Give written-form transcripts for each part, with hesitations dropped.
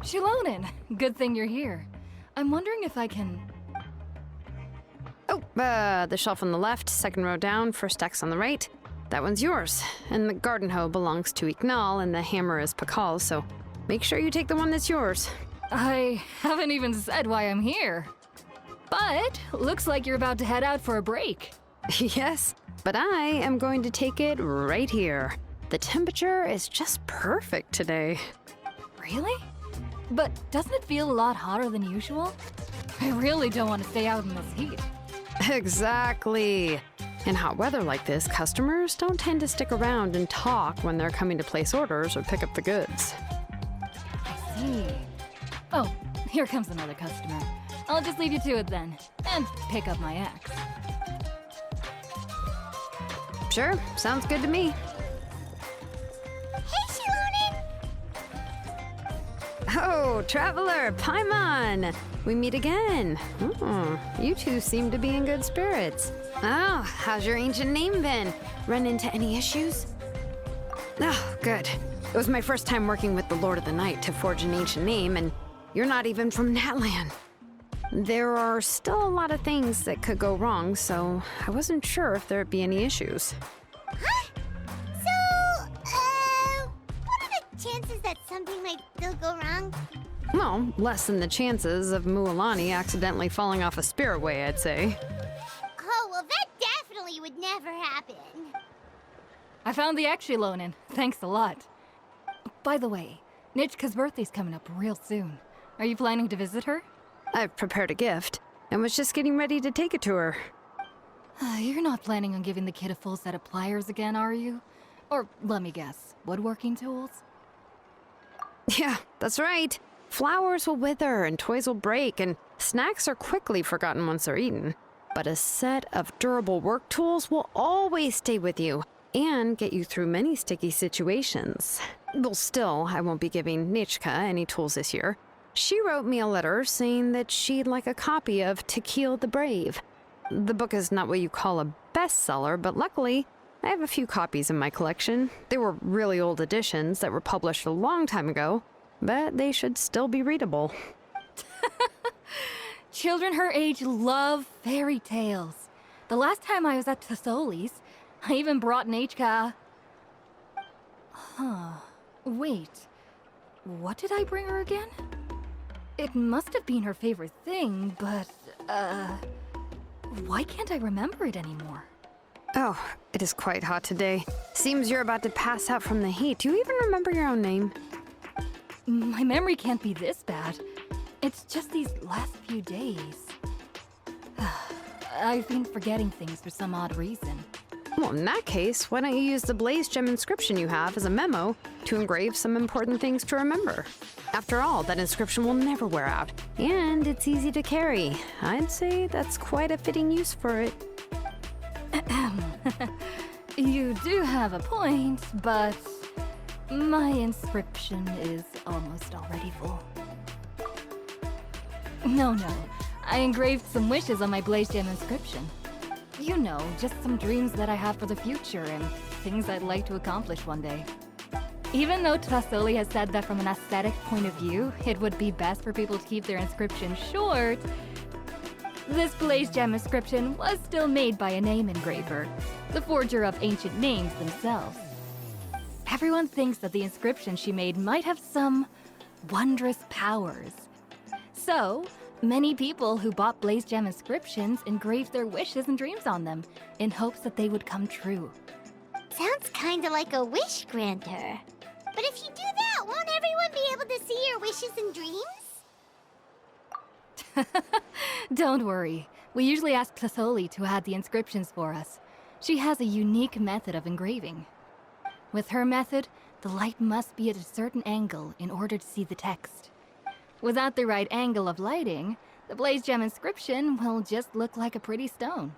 Xilonen, good thing you're here. I'm wondering if I can... Oh, the shelf on the left, second row down, first X on the right. That one's yours. And the garden hoe belongs to Ignal, and the hammer is Pakal's, so make sure you take the one that's yours. I haven't even said why I'm here. But looks like you're about to head out for a break. Yes, but I am going to take it right here. The temperature is just perfect today. Really? But doesn't it feel a lot hotter than usual? I really don't want to stay out in this heat. Exactly. In hot weather like this, customers don't tend to stick around and talk when they're coming to place orders or pick up the goods. I see. Oh, here comes another customer. I'll just leave you to it then, and pick up my axe. Sure, sounds good to me. Hey, Xilonen! Oh, Traveler, Paimon! We meet again. Oh, you two seem to be in good spirits. Oh, how's your ancient name been? Run into any issues? Oh, good. It was my first time working with the Lord of the Night to forge an ancient name, and you're not even from Natlan. There are still a lot of things that could go wrong, so I wasn't sure if there'd be any issues. Huh? So, what are the chances that something might still go wrong? Well, less than the chances of Mualani accidentally falling off a spirit way, I'd say. Oh, well, that definitely would never happen. I found the Xilonen. Thanks a lot. By the way, Nitschka's birthday's coming up real soon. Are you planning to visit her? I've prepared a gift, and was just getting ready to take it to her. You're not planning on giving the kid a full set of pliers again, are you? Or, let me guess, woodworking tools? Yeah, that's right. Flowers will wither, and toys will break, and snacks are quickly forgotten once they're eaten. But a set of durable work tools will always stay with you, and get you through many sticky situations. Well, still, I won't be giving Nitschka any tools this year. She wrote me a letter saying that she'd like a copy of Tequil the Brave. The book is not what you call a bestseller, but luckily, I have a few copies in my collection. They were really old editions that were published a long time ago, but they should still be readable. Children her age love fairy tales. The last time I was at Tasoli's, I even brought Nitschka... Wait. What did I bring her again? It must have been her favorite thing, but, why can't I remember it anymore? Oh, it is quite hot today. Seems you're about to pass out from the heat. Do you even remember your own name? My memory can't be this bad. It's just these last few days. I've been forgetting things for some odd reason. Well, in that case, why don't you use the Blaze Gem inscription you have as a memo to engrave some important things to remember? After all, that inscription will never wear out, and it's easy to carry. I'd say that's quite a fitting use for it. You do have a point, but my inscription is almost already full. No, I engraved some wishes on my Blaze Gem inscription. You know, just some dreams that I have for the future and things I'd like to accomplish one day. Even though Trasoli has said that from an aesthetic point of view, it would be best for people to keep their inscription short, this Blaze Gem inscription was still made by a name engraver, the forger of ancient names themselves. Everyone thinks that the inscription she made might have some wondrous powers. So, many people who bought Blaze Gem inscriptions engraved their wishes and dreams on them, in hopes that they would come true. Sounds kinda like a wish granter. But if you do that, won't everyone be able to see your wishes and dreams? Don't worry. We usually ask Tasoli to add the inscriptions for us. She has a unique method of engraving. With her method, the light must be at a certain angle in order to see the text. Without the right angle of lighting, the Blaze Gem inscription will just look like a pretty stone.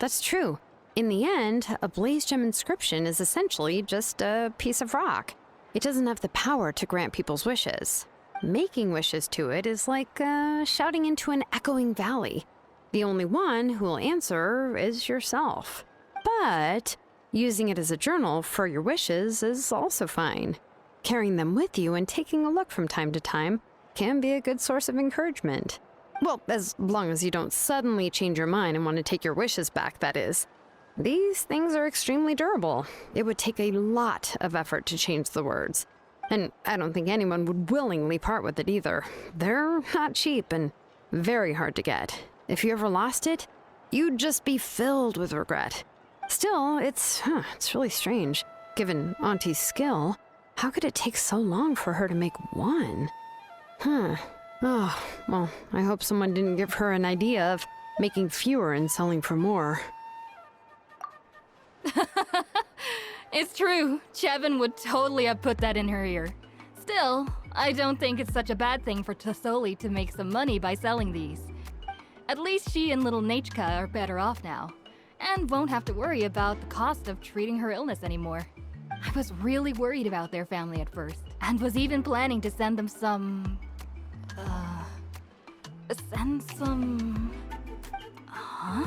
That's true. In the end, a Blaze Gem inscription is essentially just a piece of rock. It doesn't have the power to grant people's wishes. Making wishes to it is like shouting into an echoing valley. The only one who will answer is yourself. But using it as a journal for your wishes is also fine. Carrying them with you and taking a look from time to time can be a good source of encouragement. Well, as long as you don't suddenly change your mind and want to take your wishes back, that is. These things are extremely durable. It would take a lot of effort to change the words. And I don't think anyone would willingly part with it either. They're not cheap and very hard to get. If you ever lost it, you'd just be filled with regret. Still, it's really strange. Given Auntie's skill, how could it take so long for her to make one? Oh, well, I hope someone didn't give her an idea of making fewer and selling for more. It's true. Chevin would totally have put that in her ear. Still, I don't think it's such a bad thing for Tasoli to make some money by selling these. At least she and little Nachka are better off now, and won't have to worry about the cost of treating her illness anymore. I was really worried about their family at first, and was even planning to send them some... Huh?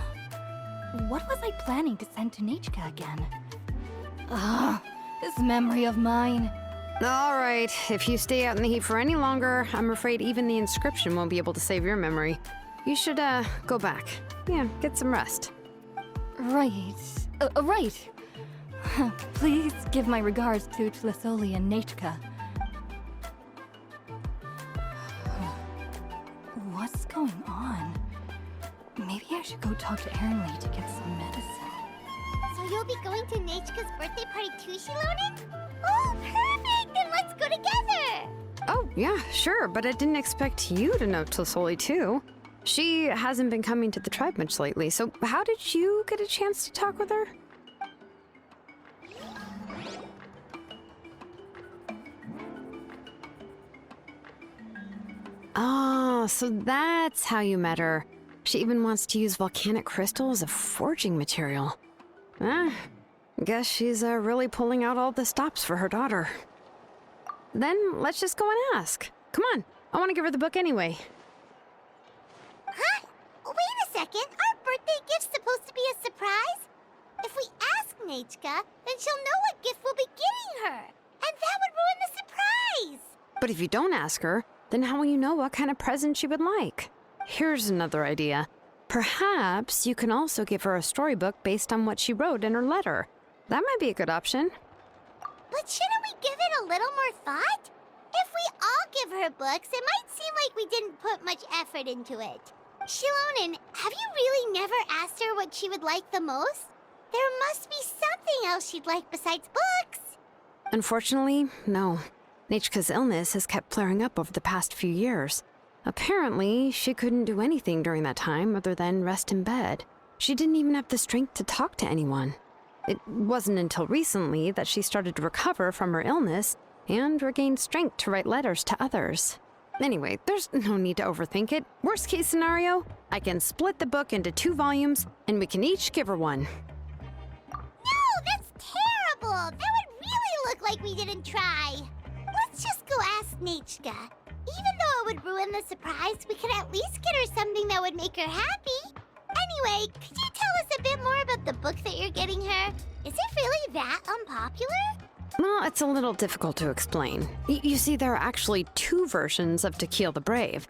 What was I planning to send to Nachka again? This memory of mine. All right, if you stay out in the heat for any longer, I'm afraid even the inscription won't be able to save your memory. You should, go back. Yeah, get some rest. Right. Right. Please give my regards to Tlisoli and Nachka. What's going on? Maybe I should go talk to Erinley to get some medicine. So you'll be going to Nachka's birthday party too, Xilonen? Oh, perfect! Then let's go together! Oh, yeah, sure, but I didn't expect you to know Tlisoli too. She hasn't been coming to the tribe much lately, so how did you get a chance to talk with her? Oh, so that's how you met her. She even wants to use volcanic crystal as a forging material. Guess she's really pulling out all the stops for her daughter. Then let's just go and ask. Come on, I want to give her the book anyway. Huh? Wait a second, our birthday gift's supposed to be a surprise? If we ask Nachka, then she'll know what gift we'll be getting her. And that would ruin the surprise! But if you don't ask her, then how will you know what kind of present she would like? Here's another idea. Perhaps you can also give her a storybook based on what she wrote in her letter. That might be a good option. But shouldn't we give it a little more thought? If we all give her books, it might seem like we didn't put much effort into it. Xilonen, have you really never asked her what she would like the most? There must be something else she'd like besides books. Unfortunately, no. Nachka's illness has kept flaring up over the past few years. Apparently, she couldn't do anything during that time other than rest in bed. She didn't even have the strength to talk to anyone. It wasn't until recently that she started to recover from her illness and regained strength to write letters to others. Anyway, there's no need to overthink it. Worst case scenario, I can split the book into 2 volumes and we can each give her one. No, that's terrible! That would really look like we didn't try. Let's just go ask Nachka. Even though it would ruin the surprise, we could at least get her something that would make her happy. Anyway, could you tell us a bit more about the book that you're getting her? Is it really that unpopular? Well, it's a little difficult to explain. You see, there are actually 2 versions of To Kill the Brave.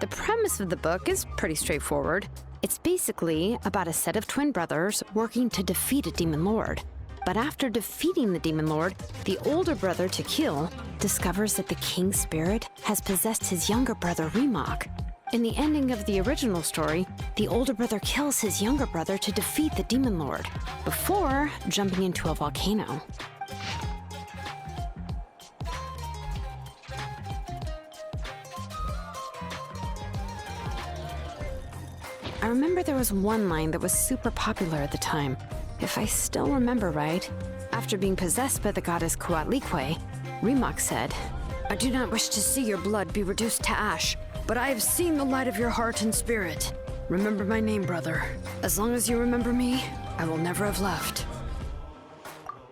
The premise of the book is pretty straightforward. It's basically about a set of twin brothers working to defeat a demon lord. But after defeating the demon lord, the older brother, To Kill, discovers that the king's spirit has possessed his younger brother, Remok. In the ending of the original story, the older brother kills his younger brother to defeat the demon lord, before jumping into a volcano. I remember there was one line that was super popular at the time. If I still remember right, after being possessed by the goddess Coatlicue, Remok said, "I do not wish to see your blood be reduced to ash, but I have seen the light of your heart and spirit. Remember my name, brother. As long as you remember me, I will never have left."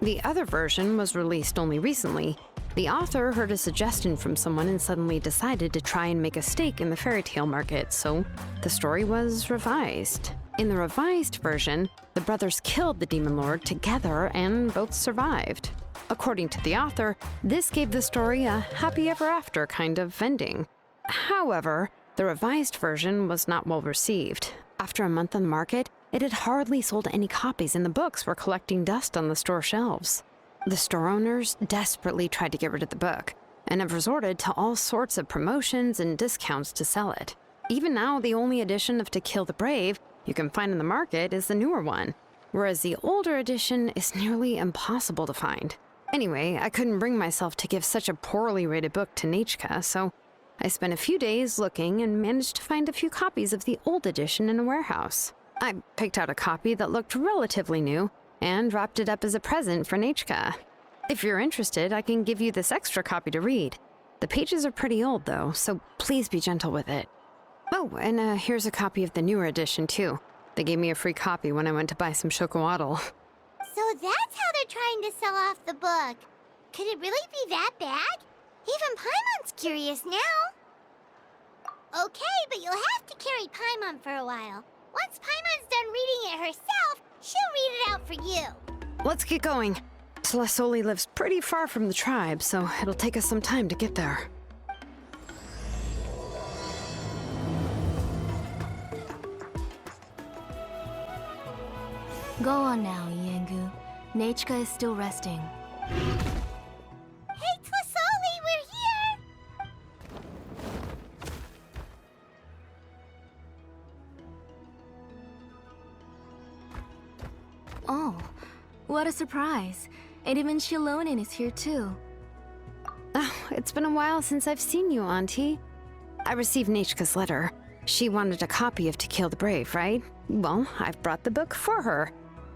The other version was released only recently. The author heard a suggestion from someone and suddenly decided to try and make a stake in the fairy tale market, so the story was revised. In the revised version, the brothers killed the demon lord together and both survived. According to the author, this gave the story a happy ever after kind of ending. However, the revised version was not well received. After a month on the market, it had hardly sold any copies, and the books were collecting dust on the store shelves. The store owners desperately tried to get rid of the book, and have resorted to all sorts of promotions and discounts to sell it. Even now, the only edition of To Kill the Brave you can find in the market is the newer one, whereas the older edition is nearly impossible to find. Anyway, I couldn't bring myself to give such a poorly rated book to Nechka, so I spent a few days looking and managed to find a few copies of the old edition in a warehouse. I picked out a copy that looked relatively new and wrapped it up as a present for Nechka. If you're interested, I can give you this extra copy to read. The pages are pretty old, though, so please be gentle with it. Oh, and here's a copy of the newer edition, too. They gave me a free copy when I went to buy some chocolatl. So that's how they're trying to sell off the book. Could it really be that bad? Even Paimon's curious now. Okay, but you'll have to carry Paimon for a while. Once Paimon's done reading it herself, she'll read it out for you. Let's get going. Tlasoli lives pretty far from the tribe, so it'll take us some time to get there. Go on now, Yengu. Nechka is still resting. Hey, Tlasoli, we're here! Oh, what a surprise. And even Xilonen is here too. Oh, it's been a while since I've seen you, Auntie. I received Nechka's letter. She wanted a copy of To Kill the Brave, right? Well, I've brought the book for her.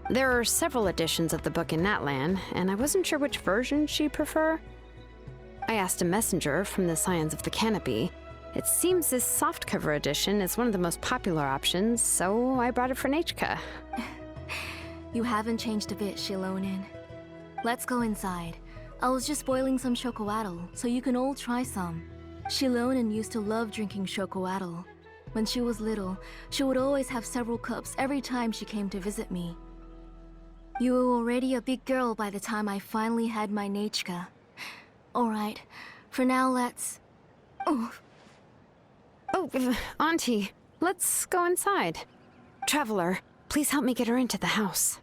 There are several editions of the book in Natlan, and I wasn't sure which version she'd prefer. I asked a messenger from the Scions of the Canopy. It seems this softcover edition is one of the most popular options, so I brought it for Nechka. You haven't changed a bit, Xilonen. Let's go inside. I was just boiling some chocolatl, so you can all try some. Xilonen used to love drinking chocolatl. When she was little, she would always have several cups every time she came to visit me. You were already a big girl by the time I finally had my Nechka. Alright, for now let's... Oh, Auntie, let's go inside. Traveler, please help me get her into the house.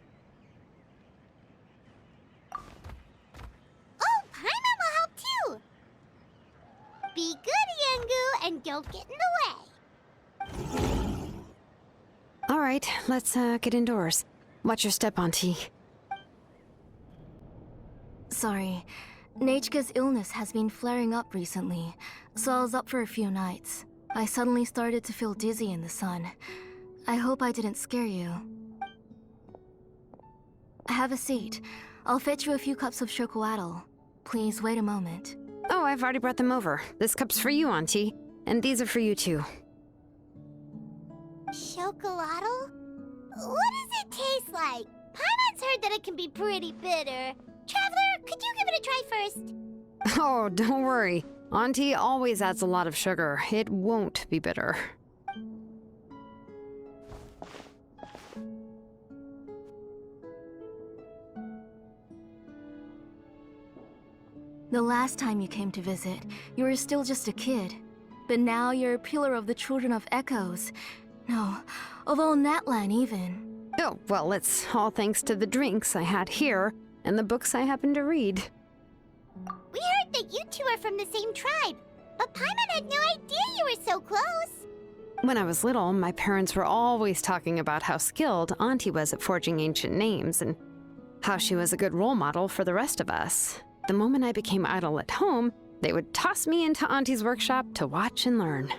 Oh, Paimon will help too! Be good, Yengu, and don't get in the way. All right, let's get indoors. Watch your step, Auntie. sorry. Nechka's illness has been flaring up recently, so I was up for a few nights. I suddenly started to feel dizzy in the sun. I hope I didn't scare you. Have a seat. I'll fetch you a few cups of chocolatl. Please wait a moment. Oh, I've already brought them over. This cup's for you, Auntie. And these are for you, too. Chocolatl? What does it taste like? Paimon's heard that it can be pretty bitter. Traveler, could you give it a try first? Oh, don't worry. Auntie always adds a lot of sugar. It won't be bitter. The last time you came to visit, you were still just a kid. But now you're a pillar of the Children of Echoes. No, of all Natlan even. Oh, well, it's all thanks to the drinks I had here and the books I happened to read. We heard that you two are from the same tribe, but Paimon had no idea you were so close. When I was little, my parents were always talking about how skilled Auntie was at forging ancient names and how she was a good role model for the rest of us. The moment I became idle at home, they would toss me into Auntie's workshop to watch and learn.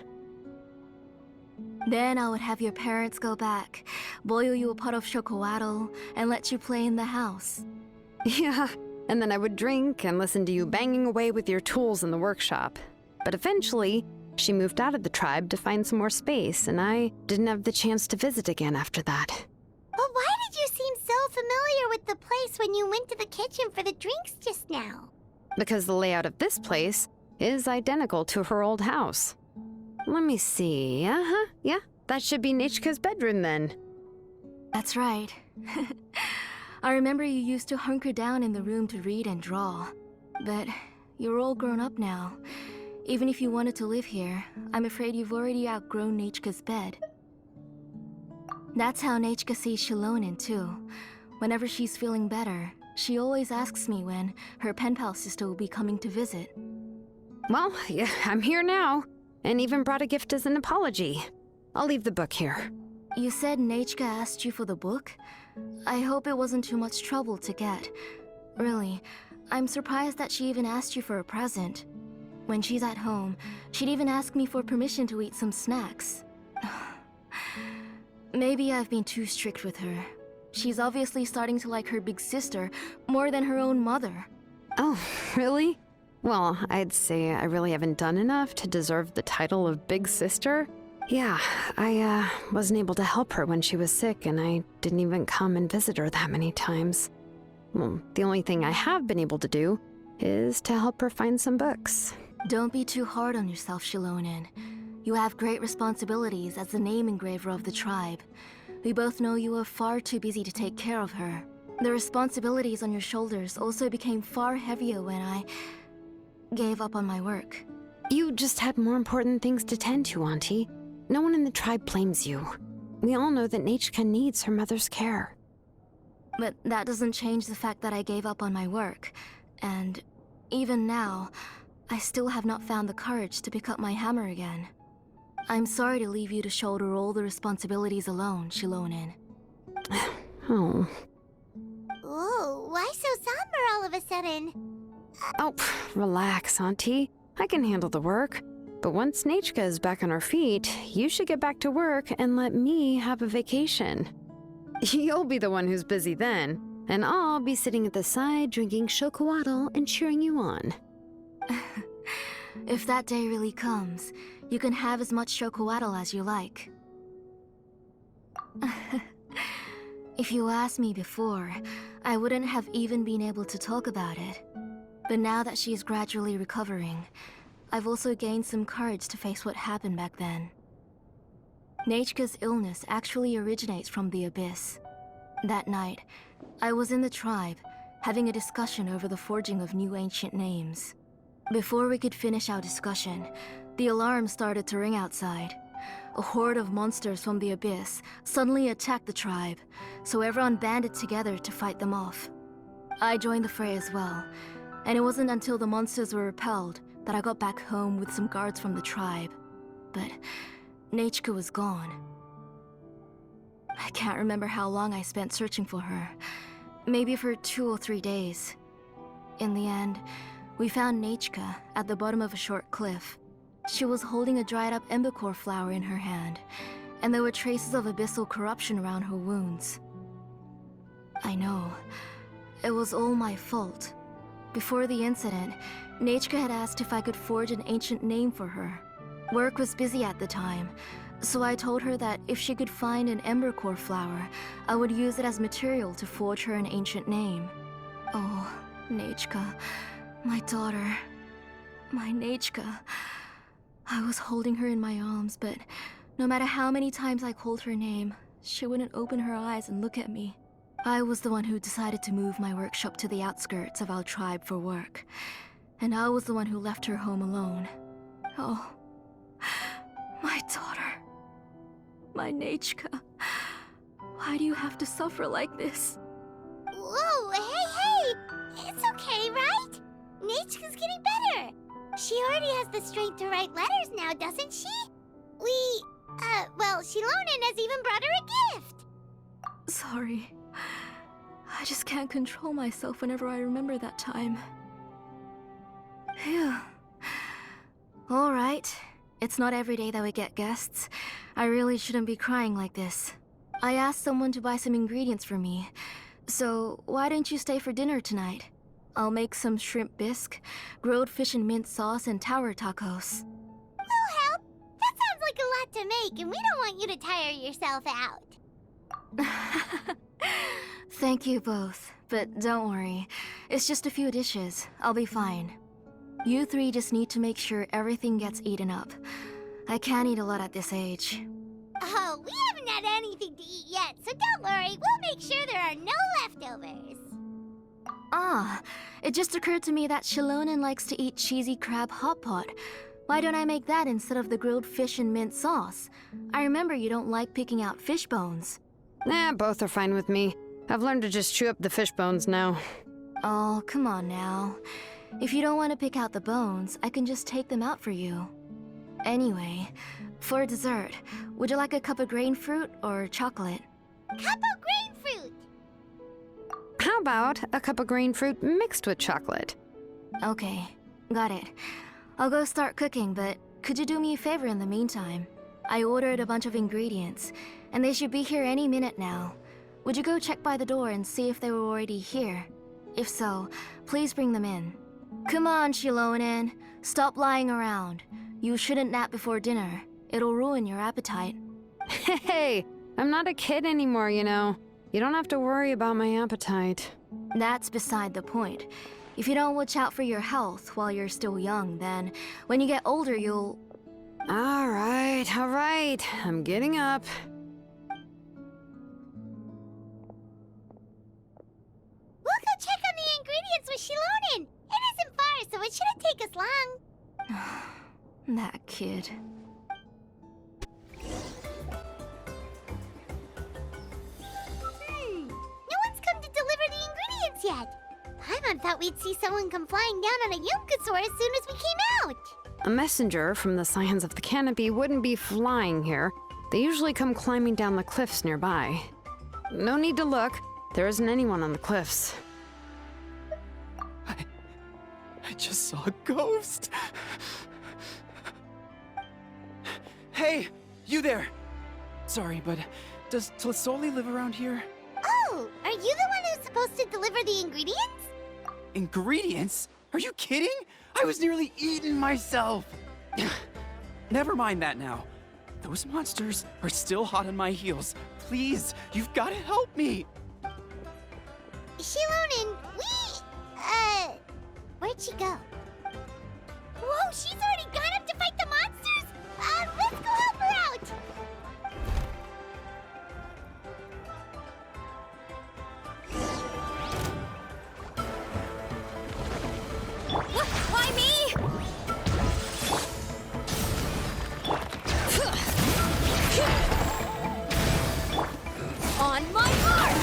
Then I would have your parents go back, boil you a pot of chocolatl, and let you play in the house. Yeah, and then I would drink and listen to you banging away with your tools in the workshop. But eventually, she moved out of the tribe to find some more space, and I didn't have the chance to visit again after that. But why did you seem so familiar with the place when you went to the kitchen for the drinks just now? Because the layout of this place is identical to her old house. Let me see. Yeah, that should be Nechka's bedroom then. That's right. I remember you used to hunker down in the room to read and draw. But you're all grown up now. Even if you wanted to live here, I'm afraid you've already outgrown Nechka's bed. That's how Nechka sees Xilonen too. Whenever she's feeling better, she always asks me when her pen pal sister will be coming to visit. Well, yeah, I'm here now, and even brought a gift as an apology. I'll leave the book here. You said Nechka asked you for the book? I hope it wasn't too much trouble to get. Really, I'm surprised that she even asked you for a present. When she's at home, she'd even ask me for permission to eat some snacks. Maybe I've been too strict with her. She's obviously starting to like her big sister more than her own mother. Oh, really? Well, I'd say I really haven't done enough to deserve the title of big sister. Yeah, I wasn't able to help her when she was sick, and I didn't even come and visit her that many times. Well, the only thing I have been able to do is to help her find some books. Don't be too hard on yourself, Xilonen. You have great responsibilities as the name engraver of the tribe. We both know you are far too busy to take care of her. The responsibilities on your shoulders also became far heavier when I gave up on my work. You just had more important things to tend to, Auntie. No one in the tribe blames you. We all know that Nechka needs her mother's care. But that doesn't change the fact that I gave up on my work. And even now, I still have not found the courage to pick up my hammer again. I'm sorry to leave you to shoulder all the responsibilities alone, Xilonen. Oh. Whoa, why so somber all of a sudden? Oh, relax, Auntie. I can handle the work. But once Nechka is back on her feet, you should get back to work and let me have a vacation. You'll be the one who's busy then, and I'll be sitting at the side drinking chocolatl and cheering you on. If that day really comes, you can have as much chocolatl as you like. If you asked me before, I wouldn't have even been able to talk about it. But now that she's gradually recovering, I've also gained some courage to face what happened back then. Nechka's illness actually originates from the Abyss. That night, I was in the tribe, having a discussion over the forging of new ancient names. Before we could finish our discussion, the alarm started to ring outside. A horde of monsters from the Abyss suddenly attacked the tribe, so everyone banded together to fight them off. I joined the fray as well, and it wasn't until the monsters were repelled that I got back home with some guards from the tribe. But Nechka was gone. I can't remember how long I spent searching for her. Maybe for 2 or 3 days. In the end, we found Nechka at the bottom of a short cliff. She was holding a dried up embercore flower in her hand, and there were traces of abyssal corruption around her wounds. I know. It was all my fault. Before the incident, Nechka had asked if I could forge an ancient name for her. Work was busy at the time, so I told her that if she could find an embercore flower, I would use it as material to forge her an ancient name. Oh, Nechka, my daughter, my Nechka. I was holding her in my arms, but no matter how many times I called her name, she wouldn't open her eyes and look at me. I was the one who decided to move my workshop to the outskirts of our tribe for work, and I was the one who left her home alone. Oh, my daughter, my Nechka. Why do you have to suffer like this? Whoa, hey! It's okay, right? Nechka's getting better. She already has the strength to write letters now, doesn't she? Well, Xilonen has even brought her a gift. Sorry. I just can't control myself whenever I remember that time. Phew. Alright. It's not every day that we get guests. I really shouldn't be crying like this. I asked someone to buy some ingredients for me. So, why don't you stay for dinner tonight? I'll make some shrimp bisque, grilled fish and mint sauce, and tower tacos. We'll help. That sounds like a lot to make, and we don't want you to tire yourself out. Thank you both, but don't worry. It's just a few dishes. I'll be fine. You three just need to make sure everything gets eaten up. I can't eat a lot at this age. Oh, we haven't had anything to eat yet, so don't worry. We'll make sure there are no leftovers. Ah, it just occurred to me that Xilonen likes to eat cheesy crab hot pot. Why don't I make that instead of the grilled fish and mint sauce? I remember you don't like picking out fish bones. Nah, both are fine with me. I've learned to just chew up the fish bones now. Oh, come on now. If you don't want to pick out the bones, I can just take them out for you. Anyway, for dessert, would you like a cup of grain fruit or chocolate? Cup of grain fruit! How about a cup of grain fruit mixed with chocolate? Okay, got it. I'll go start cooking, but could you do me a favor in the meantime? I ordered a bunch of ingredients, and they should be here any minute now. Would you go check by the door and see if they were already here? If so, please bring them in. Come on, Xilonen. Stop lying around. You shouldn't nap before dinner. It'll ruin your appetite. Hey, I'm not a kid anymore, you know. You don't have to worry about my appetite. That's beside the point. If you don't watch out for your health while you're still young, then when you get older, you'll... All right. I'm getting up. We'll go check on the ingredients with Xilonen. It isn't far, so it shouldn't take us long. That kid. No one's come to deliver the ingredients yet. Paimon thought we'd see someone come flying down on a Yunkasaur as soon as we came out. A messenger from the Scions of the Canopy wouldn't be flying here. They usually come climbing down the cliffs nearby. No need to look. There isn't anyone on the cliffs. I just saw a ghost. Hey, you there! Sorry, but does Tlisoli live around here? Oh, are you the one who's supposed to deliver the ingredients? Ingredients? Are you kidding? I was nearly eaten myself! Never mind that now. Those monsters are still hot on my heels. Please, you've got to help me! Xilonen, where'd she go? Whoa, she's already gone up to fight the monsters? Let's go help her out! Why me? On my mark!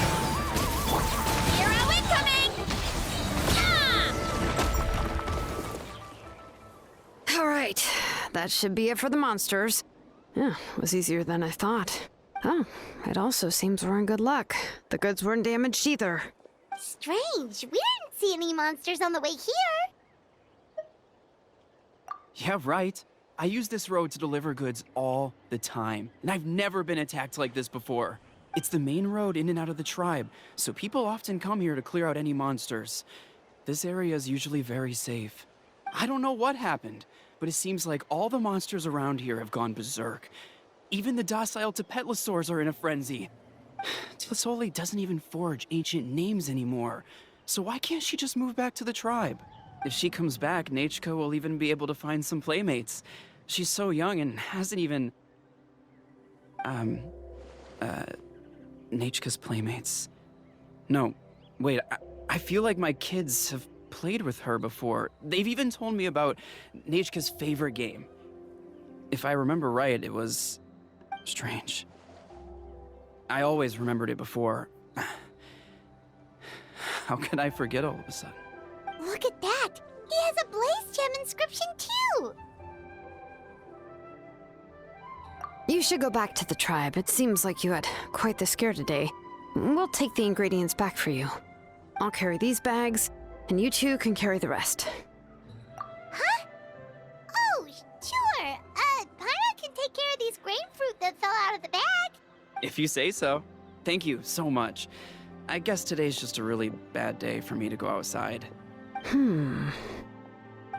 Hero incoming! All right, that should be it for the monsters. Yeah, it was easier than I thought. Oh, it also seems we're in good luck. The goods weren't damaged either. Strange, we didn't see any monsters on the way here. Yeah, right. I use this road to deliver goods all the time, and I've never been attacked like this before. It's the main road in and out of the tribe, so people often come here to clear out any monsters. This area is usually very safe. I don't know what happened, but it seems like all the monsters around here have gone berserk. Even the docile Tepetlosaurs are in a frenzy. Tlisoli doesn't even forge ancient names anymore, so why can't she just move back to the tribe? If she comes back, Nechka will even be able to find some playmates. She's so young and hasn't even... Nechka's playmates. No, wait, I feel like my kids have played with her before. They've even told me about Nechka's favorite game. If I remember right, it was... strange. I always remembered it before. How could I forget all of a sudden? Look at that! He has a Blaze Gem inscription too! You should go back to the tribe. It seems like you had quite the scare today. We'll take the ingredients back for you. I'll carry these bags, and you two can carry the rest. Huh? Oh, sure. Paimon can take care of these grain fruit that fell out of the bag. If you say so. Thank you so much. I guess today's just a really bad day for me to go outside.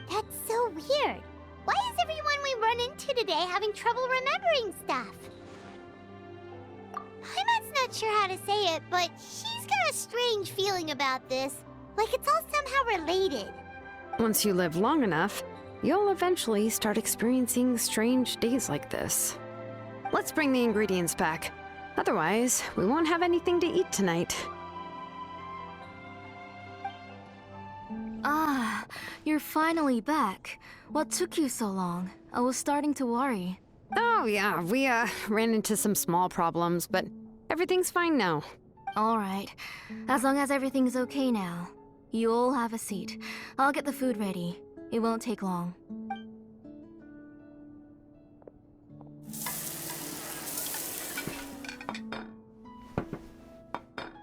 That's so weird. Why is everyone we run into today having trouble remembering stuff? Paimon's not sure how to say it, but she's got a strange feeling about this. Like it's all somehow related. Once you live long enough, you'll eventually start experiencing strange days like this. Let's bring the ingredients back. Otherwise, we won't have anything to eat tonight. Ah, you're finally back. What took you so long? I was starting to worry. Oh, yeah, we ran into some small problems, but everything's fine now. Alright, as long as everything's okay now. You all have a seat. I'll get the food ready. It won't take long.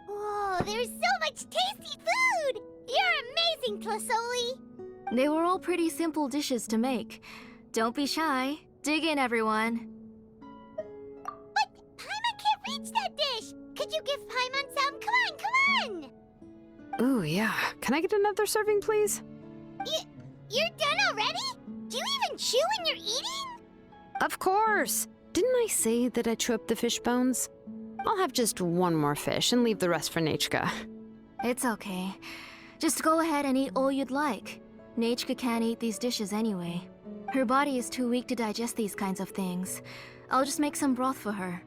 Whoa, there's so much tasty food! You're amazing, Tlasoli! They were all pretty simple dishes to make. Don't be shy. Dig in, everyone. But Paimon can't reach that dish! Could you give Paimon some? Come on! Ooh, yeah. Can I get another serving, please? You're done already? Do you even chew when you're eating? Of course! Didn't I say that I chew up the fish bones? I'll have just one more fish and leave the rest for Nechka. It's okay. Just go ahead and eat all you'd like. Nechka can't eat these dishes anyway. Her body is too weak to digest these kinds of things. I'll just make some broth for her.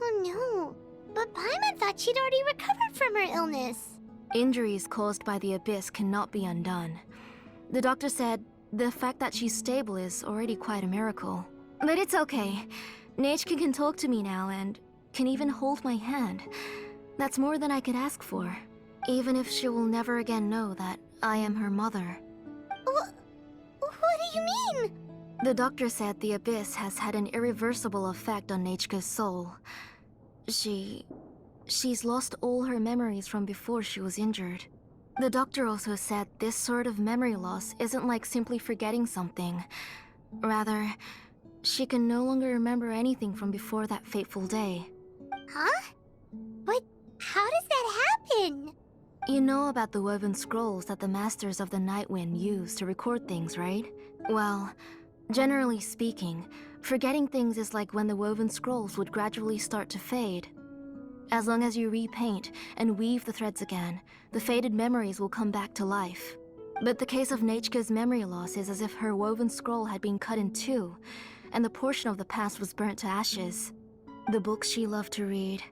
Oh no, but Paimon thought she'd already recovered from her illness. Injuries caused by the abyss cannot be undone. The doctor said the fact that she's stable is already quite a miracle. But it's okay. Nechka can talk to me now and can even hold my hand. That's more than I could ask for. Even if she will never again know that I am her mother. What do you mean? The doctor said the abyss has had an irreversible effect on Nechka's soul. She's lost all her memories from before she was injured. The doctor also said this sort of memory loss isn't like simply forgetting something. Rather, she can no longer remember anything from before that fateful day. Huh? But how does that happen? You know about the woven scrolls that the Masters of the Night Wind use to record things, right? Well, generally speaking, forgetting things is like when the woven scrolls would gradually start to fade. As long as you repaint and weave the threads again, the faded memories will come back to life. But the case of Nechka's memory loss is as if her woven scroll had been cut in two, and the portion of the past was burnt to ashes. The books she loved to read,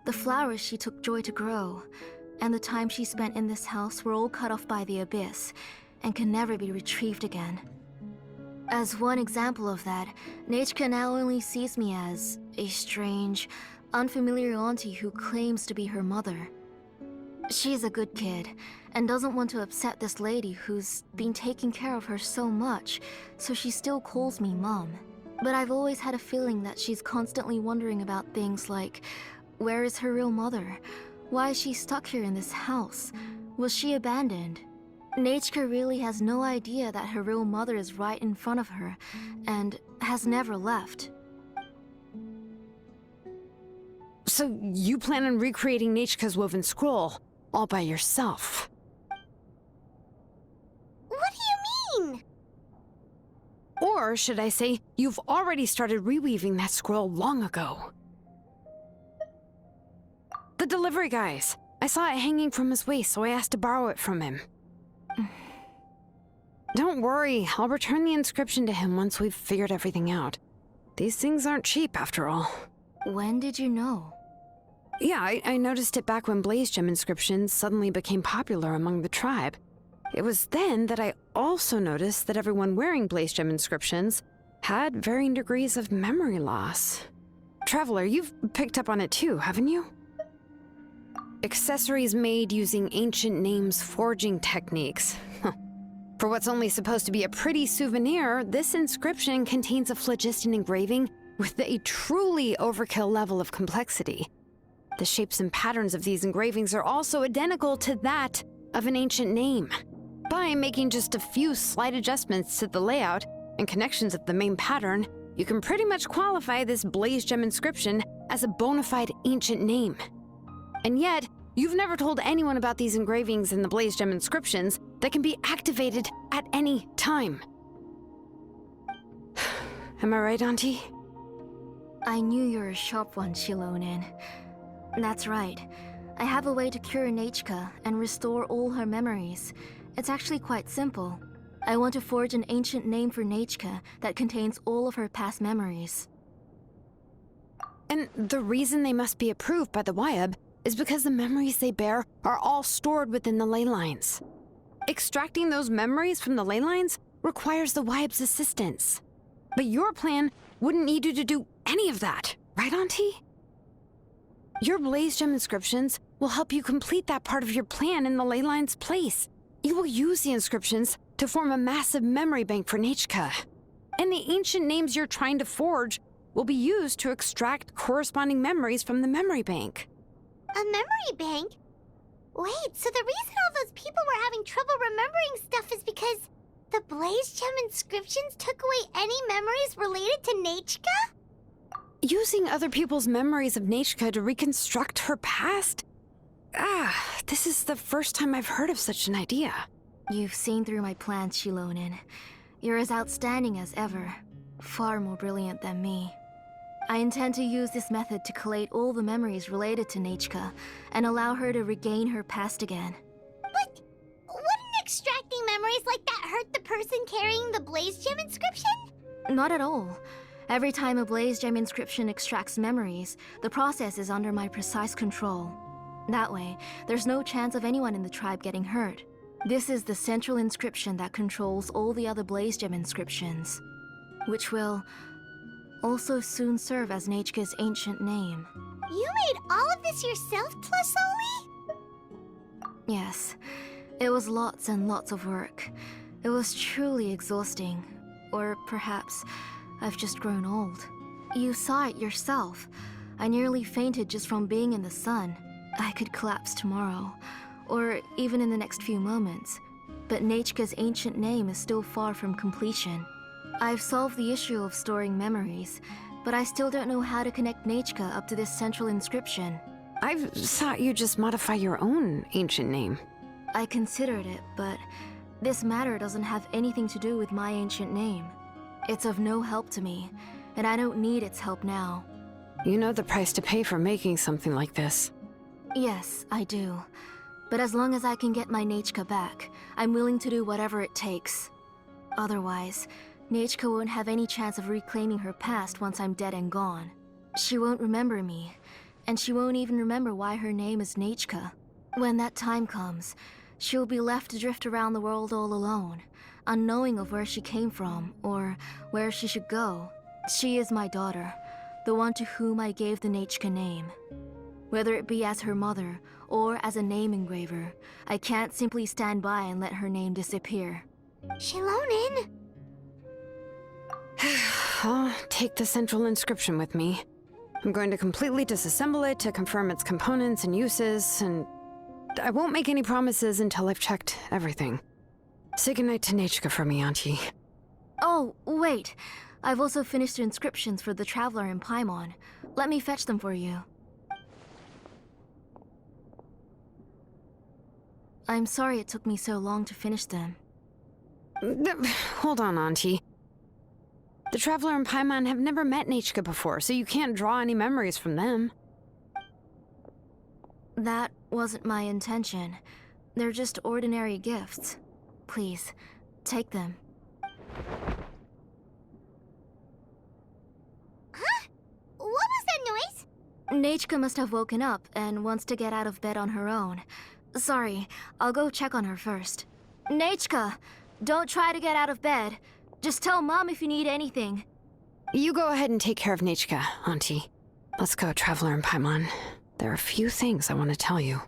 the flowers she took joy to grow, and the time she spent in this house were all cut off by the abyss, and can never be retrieved again. As one example of that, Nechka now only sees me as a strange, unfamiliar auntie who claims to be her mother. She's a good kid, and doesn't want to upset this lady who's been taking care of her so much, so she still calls me Mom. But I've always had a feeling that she's constantly wondering about things like, where is her real mother? Why is she stuck here in this house? Was she abandoned? Nechka really has no idea that her real mother is right in front of her, and has never left. So you plan on recreating Nechka's woven scroll all by yourself? What do you mean? Or should I say, you've already started reweaving that scroll long ago? The delivery guys. I saw it hanging from his waist, so I asked to borrow it from him. Don't worry, I'll return the inscription to him once we've figured everything out. These things aren't cheap, after all. When did you know? Yeah, I noticed it back when Blaze Gem inscriptions suddenly became popular among the tribe. It was then that I also noticed that everyone wearing Blaze Gem inscriptions had varying degrees of memory loss. Traveler, you've picked up on it too, haven't you? Accessories made using ancient names forging techniques. For what's only supposed to be a pretty souvenir, this inscription contains a phlogiston engraving with a truly overkill level of complexity. The shapes and patterns of these engravings are also identical to that of an ancient name. By making just a few slight adjustments to the layout and connections of the main pattern, you can pretty much qualify this Blaze Gem inscription as a bona fide ancient name. And yet, you've never told anyone about these engravings in the Blaze Gem inscriptions that can be activated at any time. Am I right, Auntie? I knew you're a sharp one, Xilonen. That's right. I have a way to cure Nechka and restore all her memories. It's actually quite simple. I want to forge an ancient name for Nechka that contains all of her past memories. And the reason they must be approved by the Wyab is because the memories they bear are all stored within the ley lines. Extracting those memories from the ley lines requires the Wyb's assistance. But your plan wouldn't need you to do any of that, right, Auntie? Your Blaze Gem inscriptions will help you complete that part of your plan in the ley line's place. You will use the inscriptions to form a massive memory bank for Nechka. And the ancient names you're trying to forge will be used to extract corresponding memories from the memory bank. A memory bank? Wait, so the reason all those people were having trouble remembering stuff is because the Blaze Gem inscriptions took away any memories related to Nechka? Using other people's memories of Nechka to reconstruct her past? This is the first time I've heard of such an idea. You've seen through my plans, Xilonen. You're as outstanding as ever. Far more brilliant than me. I intend to use this method to collate all the memories related to Nechka and allow her to regain her past again. But wouldn't extracting memories like that hurt the person carrying the Blaze Gem inscription? Not at all. Every time a Blaze Gem inscription extracts memories, the process is under my precise control. That way, there's no chance of anyone in the tribe getting hurt. This is the central inscription that controls all the other Blaze Gem inscriptions, which will also soon serve as Nechka's ancient name. You made all of this yourself, Tlasoli? Yes, it was lots and lots of work. It was truly exhausting. Or perhaps I've just grown old. You saw it yourself. I nearly fainted just from being in the sun. I could collapse tomorrow, or even in the next few moments. But Nechka's ancient name is still far from completion. I've solved the issue of storing memories, but I still don't know how to connect Nechka up to this central inscription. I thought you'd just modify your own ancient name. I considered it, but this matter doesn't have anything to do with my ancient name. It's of no help to me, and I don't need its help now. You know the price to pay for making something like this. Yes, I do. But as long as I can get my Nechka back, I'm willing to do whatever it takes. Otherwise, Nechka won't have any chance of reclaiming her past once I'm dead and gone. She won't remember me, and she won't even remember why her name is Nechka. When that time comes, she'll be left to drift around the world all alone, unknowing of where she came from, or where she should go. She is my daughter, the one to whom I gave the Nechka name. Whether it be as her mother, or as a name engraver, I can't simply stand by and let her name disappear. Xilonen? I'll take the central inscription with me. I'm going to completely disassemble it to confirm its components and uses, and I won't make any promises until I've checked everything. Say goodnight to Nechka for me, Auntie. Oh, wait. I've also finished the inscriptions for the Traveler in Paimon. Let me fetch them for you. I'm sorry it took me so long to finish them. Hold on, Auntie. The Traveler and Paimon have never met Nechka before, so you can't draw any memories from them. That wasn't my intention. They're just ordinary gifts. Please, take them. Huh? What was that noise? Nechka must have woken up and wants to get out of bed on her own. Sorry, I'll go check on her first. Nechka! Don't try to get out of bed. Just tell Mom if you need anything. You go ahead and take care of Nechka, Auntie. Let's go, Traveler and Paimon. There are a few things I want to tell you.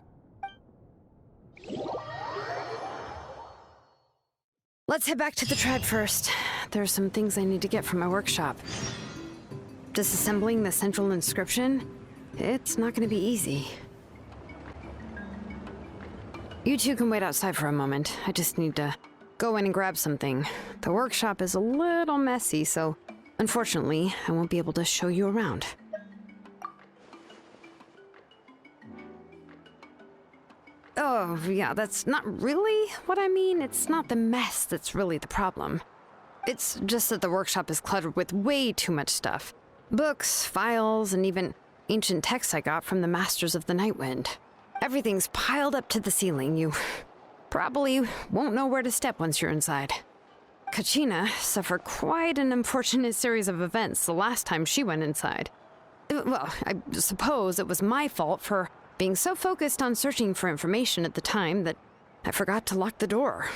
Let's head back to the tribe first. There are some things I need to get from my workshop. Disassembling the central inscription? It's not going to be easy. You two can wait outside for a moment. I just need to go in and grab something. The workshop is a little messy, so unfortunately, I won't be able to show you around. Oh, yeah, that's not really what I mean. It's not the mess that's really the problem. It's just that the workshop is cluttered with way too much stuff. Books, files, and even ancient texts I got from the Masters of the Nightwind. Everything's piled up to the ceiling. You probably won't know where to step once you're inside. Kachina suffered quite an unfortunate series of events the last time she went inside. Well, I suppose it was my fault for being so focused on searching for information at the time that I forgot to lock the door.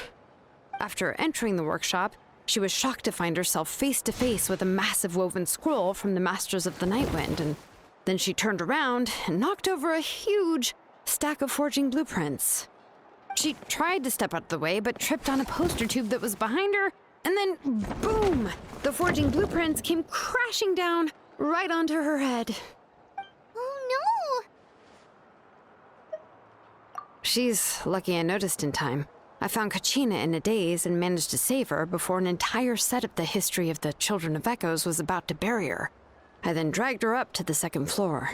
After entering the workshop, she was shocked to find herself face to face with a massive woven scroll from the Masters of the Nightwind, and then she turned around and knocked over a huge stack of forging blueprints. She tried to step out of the way, but tripped on a poster tube that was behind her, and then boom! The forging blueprints came crashing down right onto her head. Oh no! She's lucky I noticed in time. I found Kachina in a daze and managed to save her before an entire set of the history of the Children of Echoes was about to bury her. I then dragged her up to the second floor.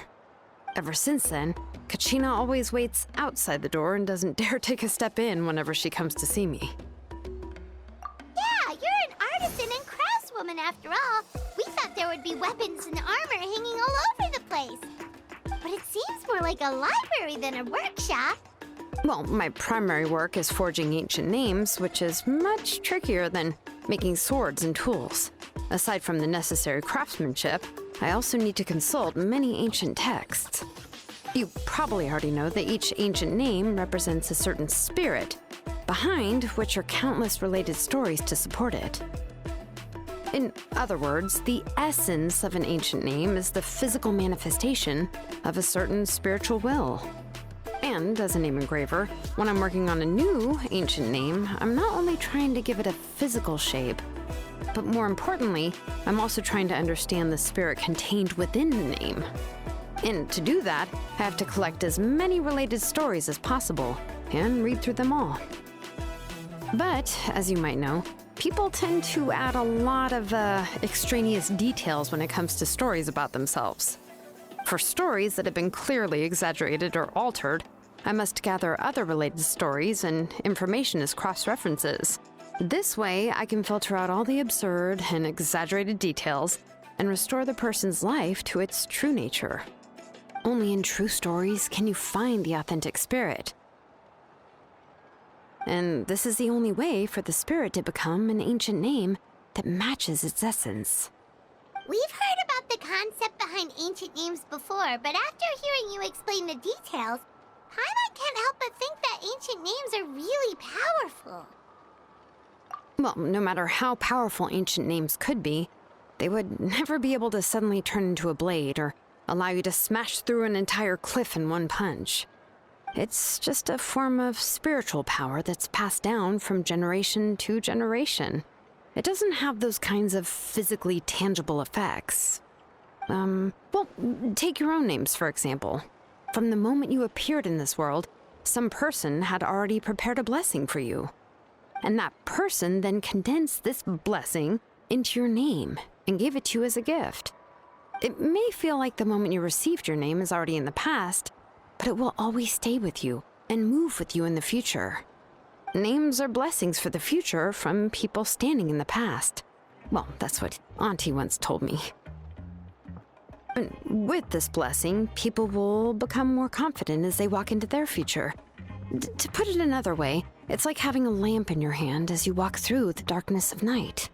Ever since then, Kachina always waits outside the door and doesn't dare take a step in whenever she comes to see me. Yeah, you're an artisan and craftswoman after all. We thought there would be weapons and armor hanging all over the place. But it seems more like a library than a workshop. Well, my primary work is forging ancient names, which is much trickier than making swords and tools. Aside from the necessary craftsmanship, I also need to consult many ancient texts. You probably already know that each ancient name represents a certain spirit, behind which are countless related stories to support it. In other words, the essence of an ancient name is the physical manifestation of a certain spiritual will. And as a name engraver, when I'm working on a new ancient name, I'm not only trying to give it a physical shape, but more importantly, I'm also trying to understand the spirit contained within the name. And to do that, I have to collect as many related stories as possible and read through them all. But, as you might know, people tend to add a lot of extraneous details when it comes to stories about themselves. For stories that have been clearly exaggerated or altered, I must gather other related stories and information as cross-references. This way, I can filter out all the absurd and exaggerated details and restore the person's life to its true nature. Only in true stories can you find the authentic spirit. And this is the only way for the spirit to become an ancient name that matches its essence. We've heard about the concept behind ancient names before, but after hearing you explain the details, Paimon can't help but think that ancient names are really powerful. Well, no matter how powerful ancient names could be, they would never be able to suddenly turn into a blade or allow you to smash through an entire cliff in one punch. It's just a form of spiritual power that's passed down from generation to generation. It doesn't have those kinds of physically tangible effects. Well, take your own names, for example. From the moment you appeared in this world, some person had already prepared a blessing for you. And that person then condensed this blessing into your name and gave it to you as a gift. It may feel like the moment you received your name is already in the past, but it will always stay with you and move with you in the future. Names are blessings for the future from people standing in the past. Well, that's what Auntie once told me. And with this blessing, people will become more confident as they walk into their future. To put it another way, it's like having a lamp in your hand as you walk through the darkness of night.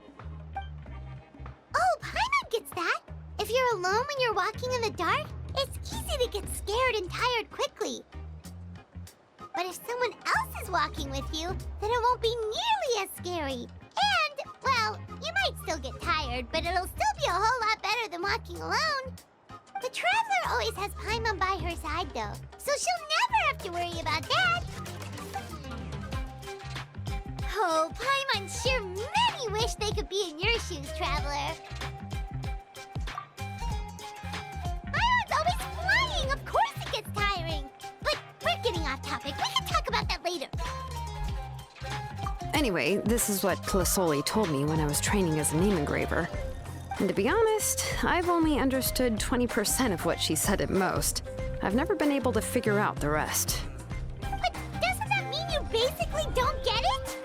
Oh, Paimon gets that. If you're alone when you're walking in the dark, it's easy to get scared and tired quickly. But if someone else is walking with you, then it won't be nearly as scary. And, well, you might still get tired, but it'll still be a whole lot better than walking alone. The Traveler always has Paimon by her side, though, so she'll never have to worry about that. Oh, Paimon sure many wish they could be in your shoes, Traveler. Paimon's always flying. Of course it gets tiring. But we're getting off topic. We can talk about that later. Anyway, this is what Plisoli told me when I was training as a name engraver. And to be honest, I've only understood 20% of what she said at most. I've never been able to figure out the rest. But doesn't that mean you basically don't get it?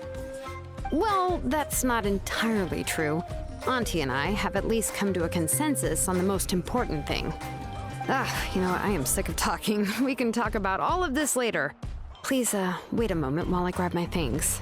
Well, that's not entirely true. Auntie and I have at least come to a consensus on the most important thing. I am sick of talking. We can talk about all of this later. Please, wait a moment while I grab my things.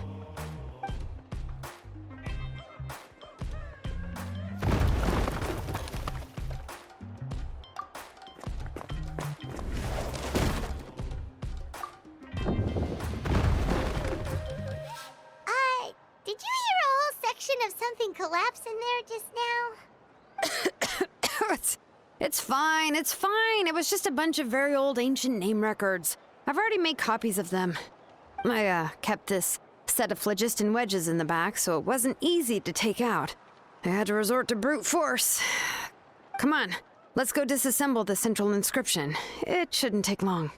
reflection of something collapse in there just now? It's fine, it's fine. It was just a bunch of very old ancient name records. I've already made copies of them. I kept this set of phlogiston wedges in the back, so it wasn't easy to take out. I had to resort to brute force. Come on, let's go disassemble the central inscription. It shouldn't take long.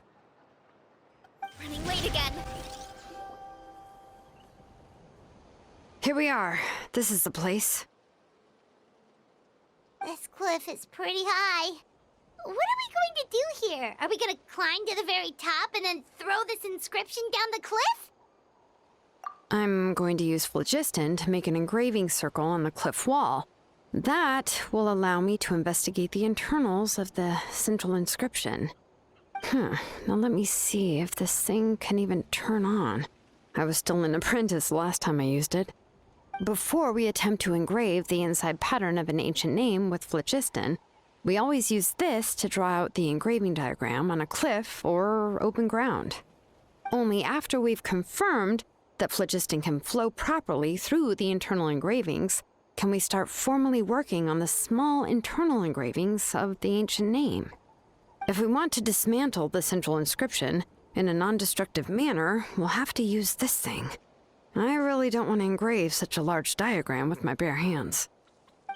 Running late again. Here we are. This is the place. This cliff is pretty high. What are we going to do here? Are we going to climb to the very top and then throw this inscription down the cliff? I'm going to use phlogiston to make an engraving circle on the cliff wall. That will allow me to investigate the internals of the central inscription. Now let me see if this thing can even turn on. I was still an apprentice last time I used it. Before we attempt to engrave the inside pattern of an ancient name with phlogiston, we always use this to draw out the engraving diagram on a cliff or open ground. Only after we've confirmed that phlogiston can flow properly through the internal engravings can we start formally working on the small internal engravings of the ancient name. If we want to dismantle the central inscription in a non-destructive manner, we'll have to use this thing. I really don't want to engrave such a large diagram with my bare hands.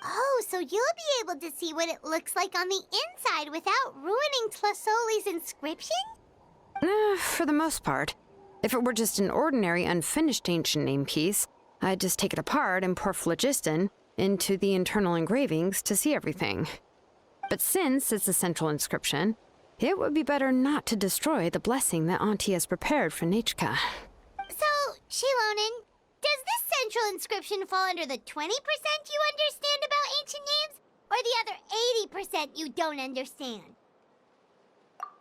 Oh, so you'll be able to see what it looks like on the inside without ruining Tlasoli's inscription? For the most part. If it were just an ordinary unfinished ancient name piece, I'd just take it apart and pour phlogiston into the internal engravings to see everything. But since it's a central inscription, it would be better not to destroy the blessing that Auntie has prepared for Nechka. So, Xilonen, does this central inscription fall under the 20% you understand about ancient names, or the other 80% you don't understand?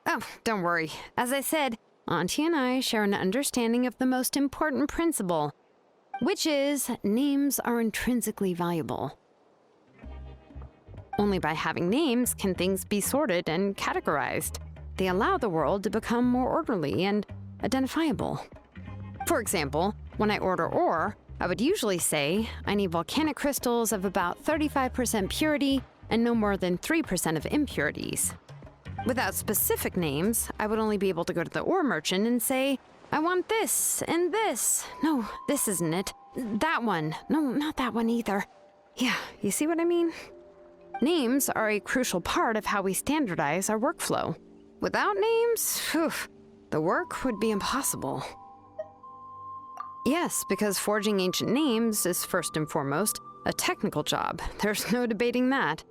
Oh, don't worry. As I said, Auntie and I share an understanding of the most important principle, which is names are intrinsically valuable. Only by having names can things be sorted and categorized. They allow the world to become more orderly and identifiable. For example, when I order ore, I would usually say I need volcanic crystals of about 35% purity and no more than 3% of impurities. Without specific names, I would only be able to go to the ore merchant and say, I want this and this. No, this isn't it. That one. No, not that one either. Yeah, you see what I mean? Names are a crucial part of how we standardize our workflow. Without names, the work would be impossible. Yes, because forging ancient names is first and foremost a technical job. There's no debating that.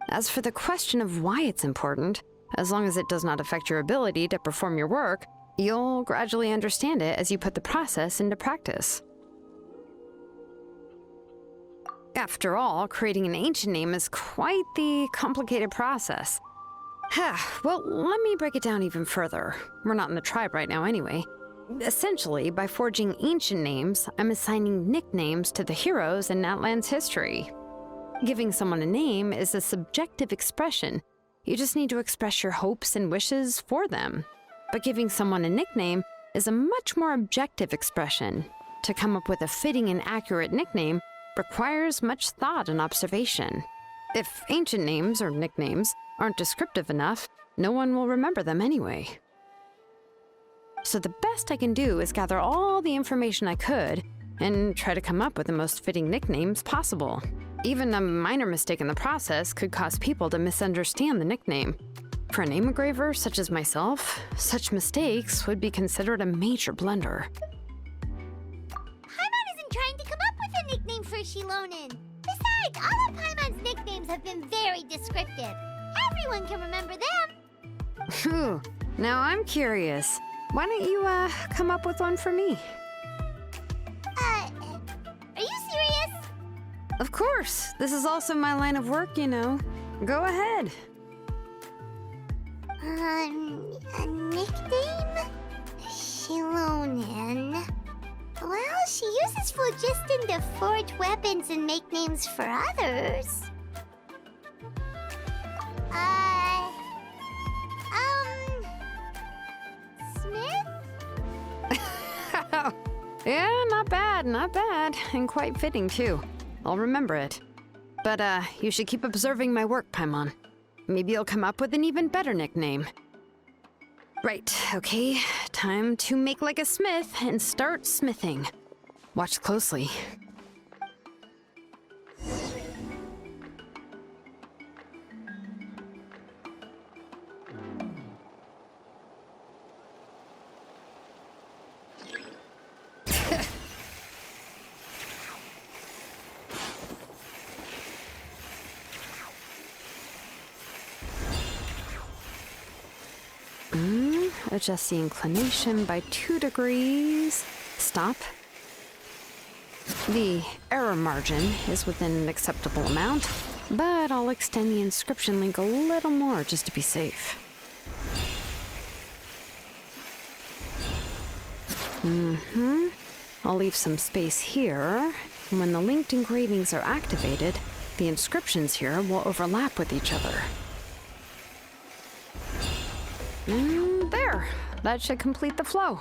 As for the question of why it's important, as long as it does not affect your ability to perform your work, you'll gradually understand it as you put the process into practice. After all, creating an ancient name is quite the complicated process. Well, let me break it down even further. We're not in the tribe right now anyway. Essentially, by forging ancient names, I'm assigning nicknames to the heroes in Natlan's history. Giving someone a name is a subjective expression. You just need to express your hopes and wishes for them. But giving someone a nickname is a much more objective expression. To come up with a fitting and accurate nickname requires much thought and observation. If ancient names or nicknames aren't descriptive enough, no one will remember them anyway. So the best I can do is gather all the information I could and try to come up with the most fitting nicknames possible. Even a minor mistake in the process could cause people to misunderstand the nickname. For a name engraver such as myself, such mistakes would be considered a major blunder. Paimon isn't trying to come up with a nickname for Xilonen. Besides, all of Paimon's nicknames have been very descriptive. Everyone can remember them. Phew, now I'm curious. Why don't you, come up with one for me? Are you serious? Of course. This is also my line of work, you know. Go ahead. A nickname? Xilonen. Well, she uses phlogiston to forge weapons and make names for others. Smith? Yeah, not bad, not bad. And quite fitting, too. I'll remember it. But, you should keep observing my work, Paimon. Maybe you'll come up with an even better nickname. Right, okay. Time to make like a smith and start smithing. Watch closely. Adjust the inclination by 2 degrees. Stop. The error margin is within an acceptable amount, but I'll extend the inscription link a little more just to be safe. I'll leave some space here. And when the linked engravings are activated, the inscriptions here will overlap with each other. There! That should complete the flow.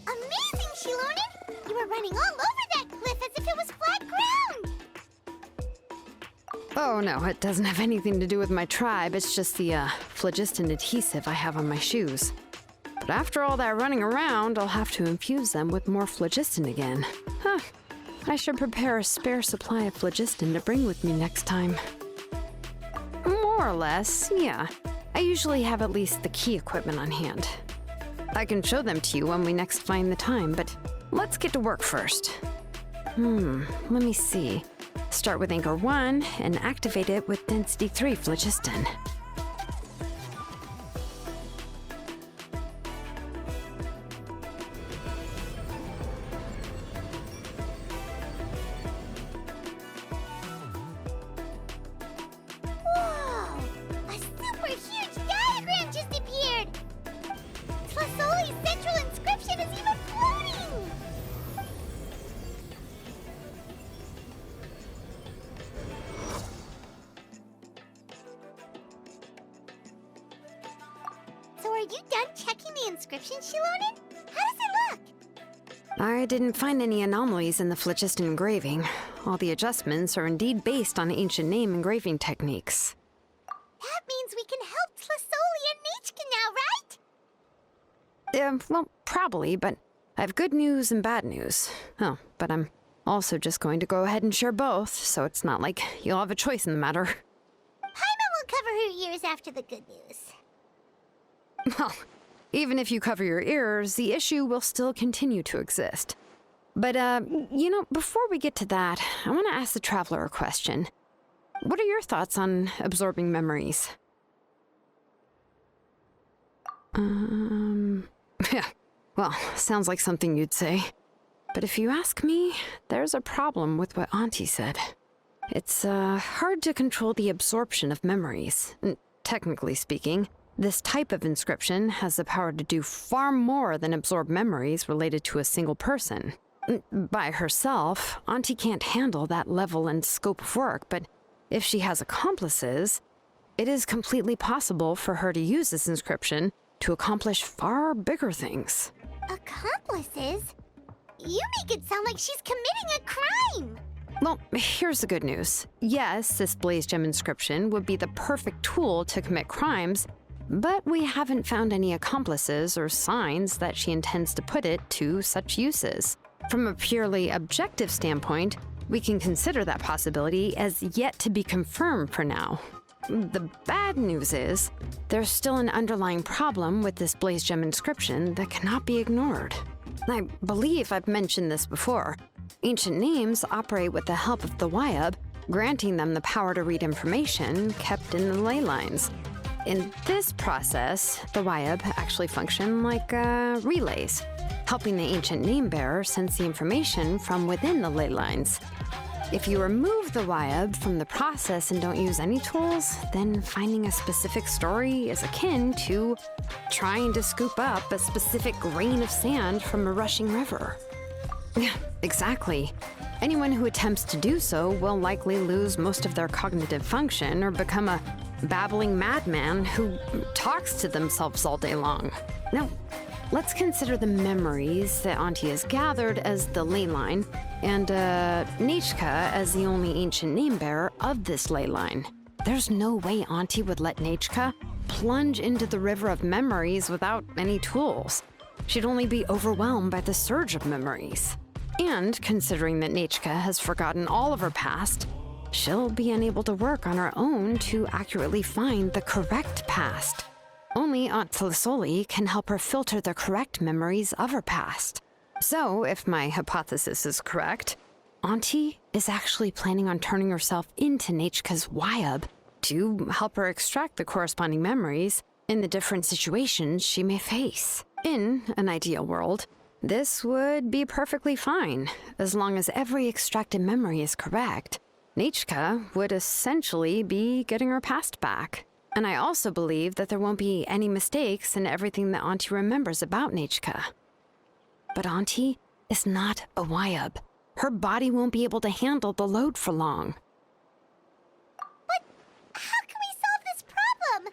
Amazing, Xilonen! You were running all over that cliff as if it was flat ground! Oh no, it doesn't have anything to do with my tribe. It's just the phlogiston adhesive I have on my shoes. But after all that running around, I'll have to infuse them with more phlogiston again. Huh. I should prepare a spare supply of phlogiston to bring with me next time. More or less, yeah. I usually have at least the key equipment on hand. I can show them to you when we next find the time, but let's get to work first. Let me see. Start with Anchor 1 and activate it with Density 3 phlogiston. Whoa! A super huge diagram just appeared! Tlasoli's central inscription is even floating! So are you done checking the inscription, Xilonen? How does it look? I didn't find any anomalies in the phlogiston engraving. All the adjustments are indeed based on ancient name engraving techniques. That means we can help Tlasoli and Nechka now, right? Well, probably, but I have good news and bad news. Oh, but I'm also just going to go ahead and share both, so it's not like you'll have a choice in the matter. Paimon will cover her ears after the good news. Well, even if you cover your ears, the issue will still continue to exist. But, before we get to that, I want to ask the Traveler a question. What are your thoughts on absorbing memories? Yeah, well, sounds like something you'd say. But if you ask me, there's a problem with what Auntie said. It's, hard to control the absorption of memories. Technically speaking, this type of inscription has the power to do far more than absorb memories related to a single person. By herself, Auntie can't handle that level and scope of work, but if she has accomplices, it is completely possible for her to use this inscription to accomplish far bigger things. Accomplices? You make it sound like she's committing a crime! Well, here's the good news. Yes, this Blaze Gem inscription would be the perfect tool to commit crimes, but we haven't found any accomplices or signs that she intends to put it to such uses. From a purely objective standpoint, we can consider that possibility as yet to be confirmed for now. The bad news is, there's still an underlying problem with this Blaze Gem inscription that cannot be ignored. I believe I've mentioned this before. Ancient names operate with the help of the Wyab, granting them the power to read information kept in the ley lines. In this process, the Wyab actually function like relays, helping the ancient name bearer sense the information from within the ley lines. If you remove the Wyab from the process and don't use any tools, then finding a specific story is akin to trying to scoop up a specific grain of sand from a rushing river. Yeah, exactly. Anyone who attempts to do so will likely lose most of their cognitive function or become a babbling madman who talks to themselves all day long. Now, let's consider the memories that Auntie has gathered as the ley line, and Nechka as the only ancient name bearer of this ley line. There's no way Auntie would let Nechka plunge into the river of memories without any tools. She'd only be overwhelmed by the surge of memories. And considering that Nechka has forgotten all of her past, she'll be unable to work on her own to accurately find the correct past. Only Aunt Tlisoli can help her filter the correct memories of her past. So, if my hypothesis is correct, Auntie is actually planning on turning herself into Nechka's Wyab to help her extract the corresponding memories in the different situations she may face. In an ideal world, this would be perfectly fine, as long as every extracted memory is correct. Nechka would essentially be getting her past back. And I also believe that there won't be any mistakes in everything that Auntie remembers about Nechka. But Auntie is not a Wyab. Her body won't be able to handle the load for long. But how can we solve this problem?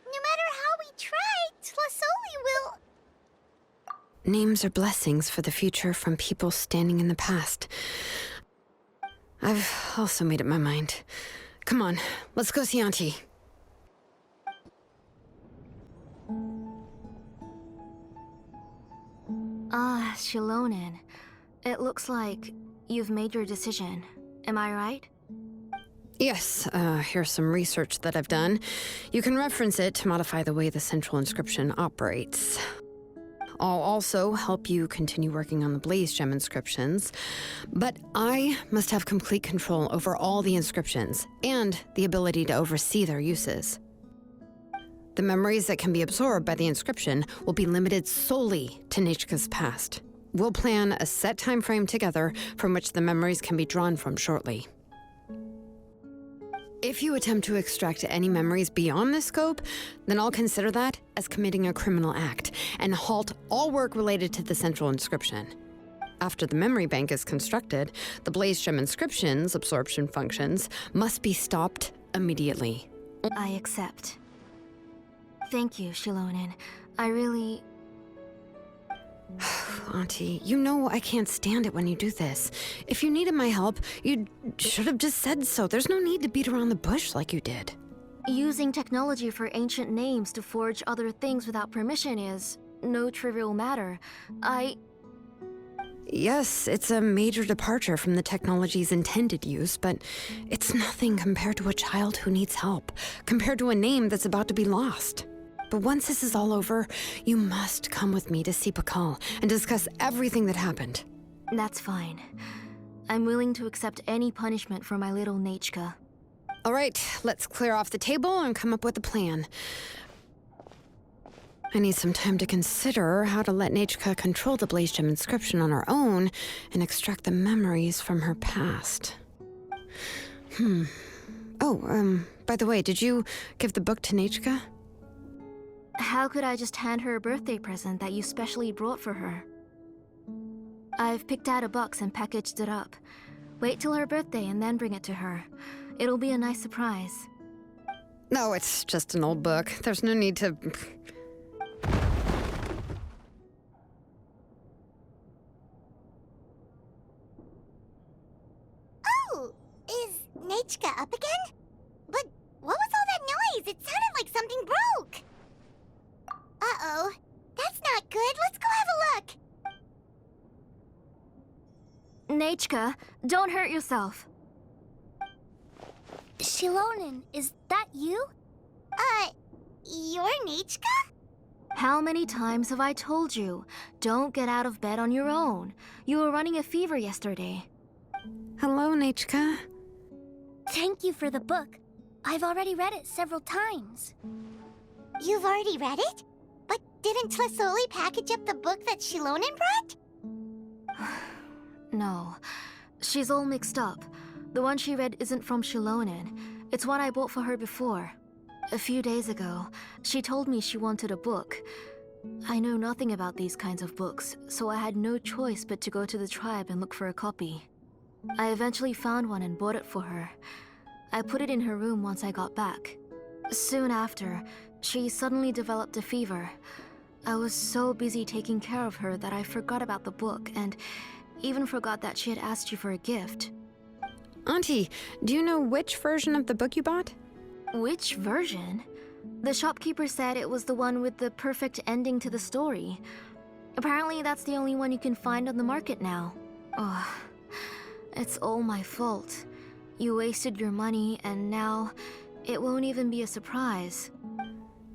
No matter how we try, Tlisoli will... Names are blessings for the future from people standing in the past. I've also made up my mind. Come on, let's go see Auntie. Ah, Xilonen. It looks like you've made your decision. Am I right? Yes, here's some research that I've done. You can reference it to modify the way the central inscription operates. I'll also help you continue working on the Blaze Gem inscriptions, but I must have complete control over all the inscriptions and the ability to oversee their uses. The memories that can be absorbed by the inscription will be limited solely to Nechka's past. We'll plan a set time frame together from which the memories can be drawn from shortly. If you attempt to extract any memories beyond this scope, then I'll consider that as committing a criminal act and halt all work related to the central inscription. After the memory bank is constructed, the Blaze Gem inscription's absorption functions must be stopped immediately. I accept. Thank you, Xilonen. I really... Auntie, you know I can't stand it when you do this. If you needed my help, you should have just said so. There's no need to beat around the bush like you did. Using technology for ancient names to forge other things without permission is no trivial matter. Yes, it's a major departure from the technology's intended use, but it's nothing compared to a child who needs help, compared to a name that's about to be lost. But once this is all over, you must come with me to see Pakal and discuss everything that happened. That's fine. I'm willing to accept any punishment for my little Nechka. All right, let's clear off the table and come up with a plan. I need some time to consider how to let Nechka control the Blaze Gem inscription on her own and extract the memories from her past. Oh, by the way, did you give the book to Nechka? How could I just hand her a birthday present that you specially brought for her? I've picked out a box and packaged it up. Wait till her birthday and then bring it to her. It'll be a nice surprise. No, it's just an old book. There's no need to... Oh, is Nechka up again? But what was all that noise? It sounded like something broke. Uh-oh. That's not good. Let's go have a look. Nechka, don't hurt yourself. Xilonen, is that you? You're Nechka? How many times have I told you? Don't get out of bed on your own. You were running a fever yesterday. Hello, Nechka. Thank you for the book. I've already read it several times. You've already read it? But didn't Tlisoli package up the book that Xilonen brought? No. She's all mixed up. The one she read isn't from Xilonen. It's one I bought for her before. A few days ago, she told me she wanted a book. I know nothing about these kinds of books, so I had no choice but to go to the tribe and look for a copy. I eventually found one and bought it for her. I put it in her room once I got back. Soon after, she suddenly developed a fever. I was so busy taking care of her that I forgot about the book and even forgot that she had asked you for a gift. Auntie, do you know which version of the book you bought? Which version? The shopkeeper said it was the one with the perfect ending to the story. Apparently that's the only one you can find on the market now. Ugh, it's all my fault. You wasted your money and now it won't even be a surprise.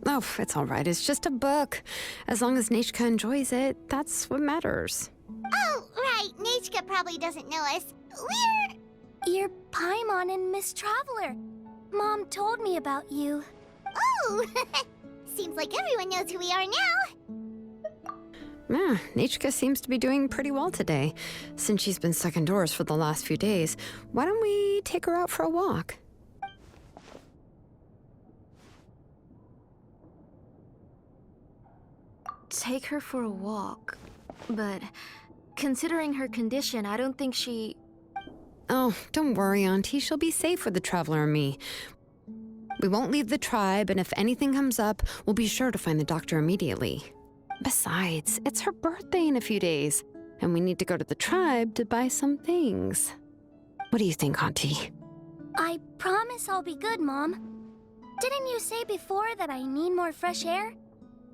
Oh, it's all right. It's just a book. As long as Nechka enjoys it, that's what matters. Oh, right. Nechka probably doesn't know us. You're Paimon and Miss Traveler. Mom told me about you. Oh, seems like everyone knows who we are now. Yeah, Nechka seems to be doing pretty well today. Since she's been stuck indoors for the last few days, why don't we take her out for a walk? Take her for a walk. But considering her condition, I don't think she... Oh, don't worry, Auntie. She'll be safe with the Traveler and me. We won't leave the tribe, and if anything comes up, we'll be sure to find the doctor immediately. Besides, it's her birthday in a few days, and we need to go to the tribe to buy some things. What do you think, Auntie? I promise I'll be good, Mom. Didn't you say before that I need more fresh air?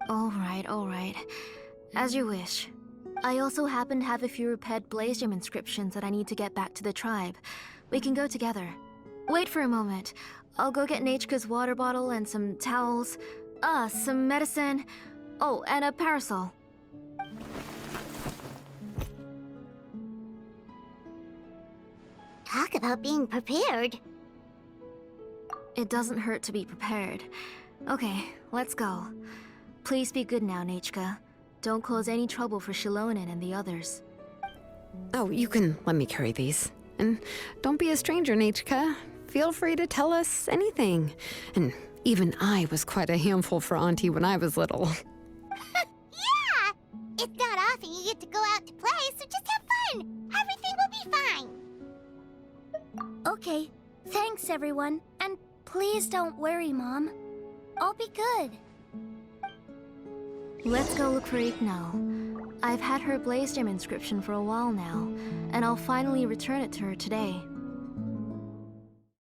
All right. As you wish. I also happen to have a few repaired Blaze Gem inscriptions that I need to get back to the tribe. We can go together. Wait for a moment. I'll go get Nechka's water bottle and some towels. Some medicine. Oh, and a parasol. Talk about being prepared. It doesn't hurt to be prepared. Okay, let's go. Please be good now, Nechka. Don't cause any trouble for Xilonen and the others. Oh, you can let me carry these. And don't be a stranger, Nechka. Feel free to tell us anything. And even I was quite a handful for Auntie when I was little. Yeah! It's not often you get to go out to play, so just have fun. Everything will be fine. Okay, thanks everyone. And please don't worry, Mom. I'll be good. Let's go look for Igno. I've had her Blaze Gem inscription for a while now, and I'll finally return it to her today.